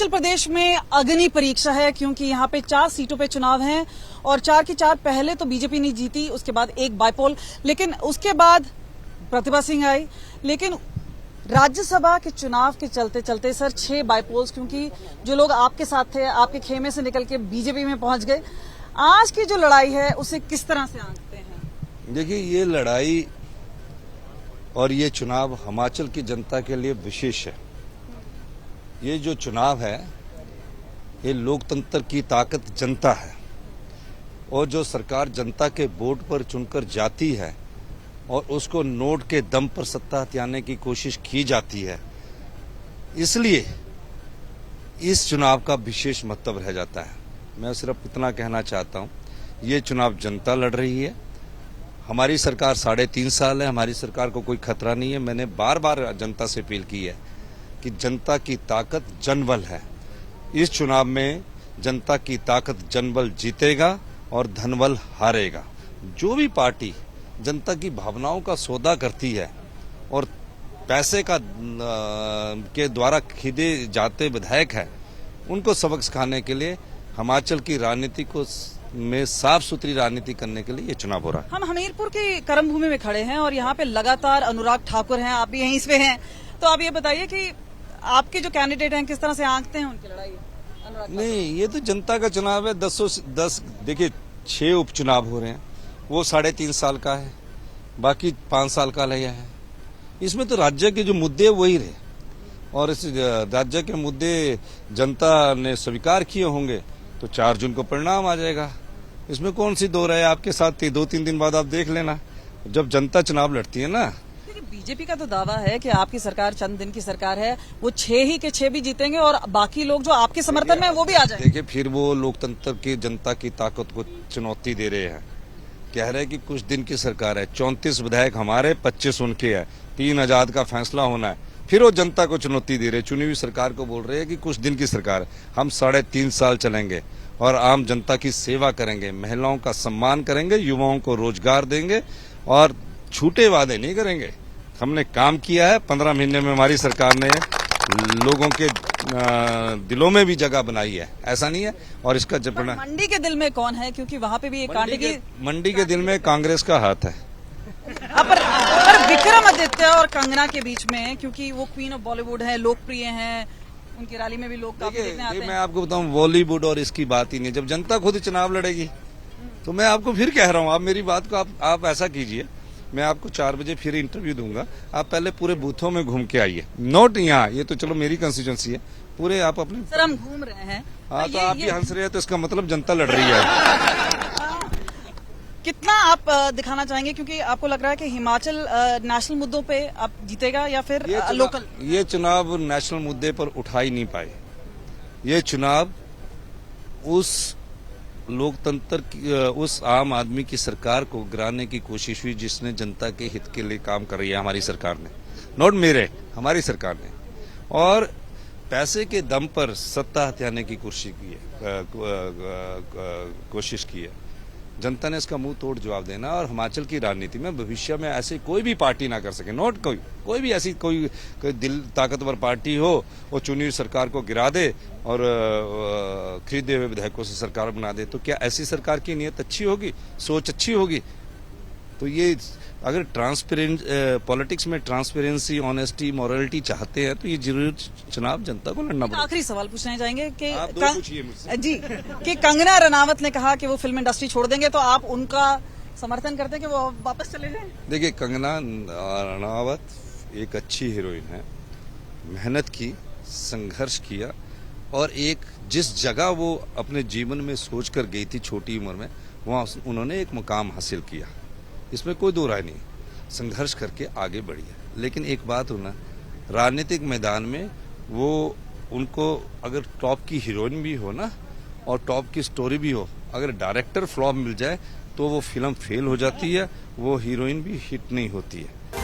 हिमाचल प्रदेश में अग्नि परीक्षा है क्योंकि यहाँ पे 4 सीटों पे चुनाव हैं और 4 की 4 पहले तो बीजेपी ने जीती, उसके बाद एक बाईपोल, लेकिन उसके बाद प्रतिभा सिंह आई। लेकिन राज्यसभा के चुनाव के चलते चलते सर 6 बाईपोल्स, क्योंकि जो लोग आपके साथ थे आपके खेमे से निकल के बीजेपी में पहुंच गए। आज की जो लड़ाई है उसे किस तरह से आंकते हैं? देखिए, ये लड़ाई और ये चुनाव हिमाचल की जनता के लिए विशेष है। ये जो चुनाव है ये लोकतंत्र की ताकत जनता है और जो सरकार जनता के वोट पर चुनकर जाती है और उसको नोट के दम पर सत्ता हथियाने की कोशिश की जाती है, इसलिए इस चुनाव का विशेष महत्व रह जाता है। मैं सिर्फ इतना कहना चाहता हूं, ये चुनाव जनता लड़ रही है। हमारी सरकार 3.5 साल है, हमारी सरकार को कोई खतरा नहीं है। मैंने बार बार जनता से अपील की है कि जनता की ताकत जनबल है। इस चुनाव में जनता की ताकत जनबल जीतेगा और धनबल हारेगा। जो भी पार्टी जनता की भावनाओं का सौदा करती है और पैसे का के द्वारा खरीदे जाते विधायक है, उनको सबक सिखाने के लिए हिमाचल की राजनीति को में साफ सुथरी राजनीति करने के लिए ये चुनाव हो रहा है। हम हमीरपुर की कर्म भूमि में खड़े हैं और यहाँ पे लगातार अनुराग ठाकुर हैं, आप भी यहीं पे हैं, तो आप ये बताइए कि आपके जो कैंडिडेट हैं किस तरह से आंकते हैं उनकी लड़ाई? नहीं, ये तो जनता का चुनाव है। 10 देखिए 6 उपचुनाव हो रहे हैं, वो 3.5 साल का है, बाकी 5 साल का लिया है। इसमें तो राज्य के जो मुद्दे वही रहे और इस राज्य के मुद्दे जनता ने स्वीकार किए होंगे तो 4 जून को परिणाम आ जाएगा। इसमें कौन सी दो राय आपके साथ थी? 2-3 दिन बाद आप देख लेना, जब जनता चुनाव लड़ती है ना। बीजेपी का तो दावा है कि आपकी सरकार चंद दिन की सरकार है, वो 6 ही के 6 भी जीतेंगे और बाकी लोग जो आपके समर्थन में वो भी आ जाएंगे। देखिए, फिर वो लोकतंत्र की जनता की ताकत को चुनौती दे रहे हैं। कह रहे हैं कि कुछ दिन की सरकार है, 34 विधायक हमारे, 25 उनके है, 3 आजाद का फैसला होना है। फिर वो जनता को चुनौती दे रहे, चुनी हुई सरकार को बोल रहे हैं कि कुछ दिन की सरकार है, हम 3.5 साल चलेंगे और आम जनता की सेवा करेंगे, महिलाओं का सम्मान करेंगे, युवाओं को रोजगार देंगे और झूठे वादे नहीं करेंगे। हमने काम किया है। 15 महीने में हमारी सरकार ने लोगों के दिलों में भी जगह बनाई है, ऐसा नहीं है। और इसका जपना मंडी के दिल में कौन है? क्योंकि वहाँ पे भी एक कांटे की मंडी के दिल में कांग्रेस का हाथ है। पर विक्रमादित्य और कंगना के बीच में, क्योंकि वो क्वीन ऑफ बॉलीवुड है, लोकप्रिय हैं, उनकी रैली में भी लोग काफी देखने आते हैं। मैं आपको बताऊं, बॉलीवुड और इसकी बात ही नहीं। जब जनता खुद चुनाव लड़ेगी तो मैं आपको फिर कह रहा हूँ, आप मेरी बात को आप ऐसा कीजिए, मैं आपको 4 बजे फिर इंटरव्यू दूंगा। आप पहले पूरे बूथों में घूम के आइए, नोट यहाँ, ये तो चलो मेरी कंस्टिट्यूंसी है, पूरे आप अपने। सर हम घूम रहे हैं। हाँ, तो आप भी हंस रहे हैं तो इसका मतलब जनता लड़ रही है। कितना आप दिखाना चाहेंगे, क्योंकि आपको लग रहा है कि हिमाचल नेशनल मुद्दों पे आप जीतेगा या फिर लोकल? ये चुनाव नेशनल मुद्दे पर उठा ही नहीं पाए। ये चुनाव उस लोकतंत्र की, उस आम आदमी की सरकार को गिराने की कोशिश हुई जिसने जनता के हित के लिए काम कर रही है हमारी सरकार ने, नॉट मेरे, हमारी सरकार ने। और पैसे के दम पर सत्ता हथियाने की कोशिश की है। जनता ने इसका मुंह तोड़ जवाब देना और हिमाचल की राजनीति में भविष्य में ऐसे कोई भी पार्टी ना कर सके, नॉट कोई भी ऐसी कोई दिल ताकतवर पार्टी हो वो चुनी हुई सरकार को गिरा दे और खरीदे हुए विधायकों से सरकार बना दे। तो क्या ऐसी सरकार की नीयत अच्छी होगी, सोच अच्छी होगी? तो ये अगर पॉलिटिक्स में ट्रांसपेरेंसी, ऑनेस्टी, मॉरलिटी चाहते हैं तो ये जरूर चुनाव जनता को लड़ना पड़ेगा। आखिरी सवाल पूछना चाहेंगे कि आप दो पूछिए मुझसे। जी, कि कंगना रनावत ने कहा कि वो फिल्म इंडस्ट्री छोड़ देंगे, तो आप उनका समर्थन करते हैं कि वो वापस चले जाएं? देखिए, कंगना रनावत एक अच्छी हीरोइन है, मेहनत की, संघर्ष किया और एक जिस जगह वो अपने जीवन में सोच कर गई थी छोटी उम्र में, वहाँ उन्होंने एक मुकाम हासिल किया, इसमें कोई दो राय नहीं। संघर्ष करके आगे बढ़ी है। लेकिन एक बात होना, राजनीतिक मैदान में वो उनको अगर टॉप की हीरोइन भी हो ना और टॉप की स्टोरी भी हो, अगर डायरेक्टर फ्लॉप मिल जाए तो वो फिल्म फेल हो जाती है, वो हीरोइन भी हिट नहीं होती है।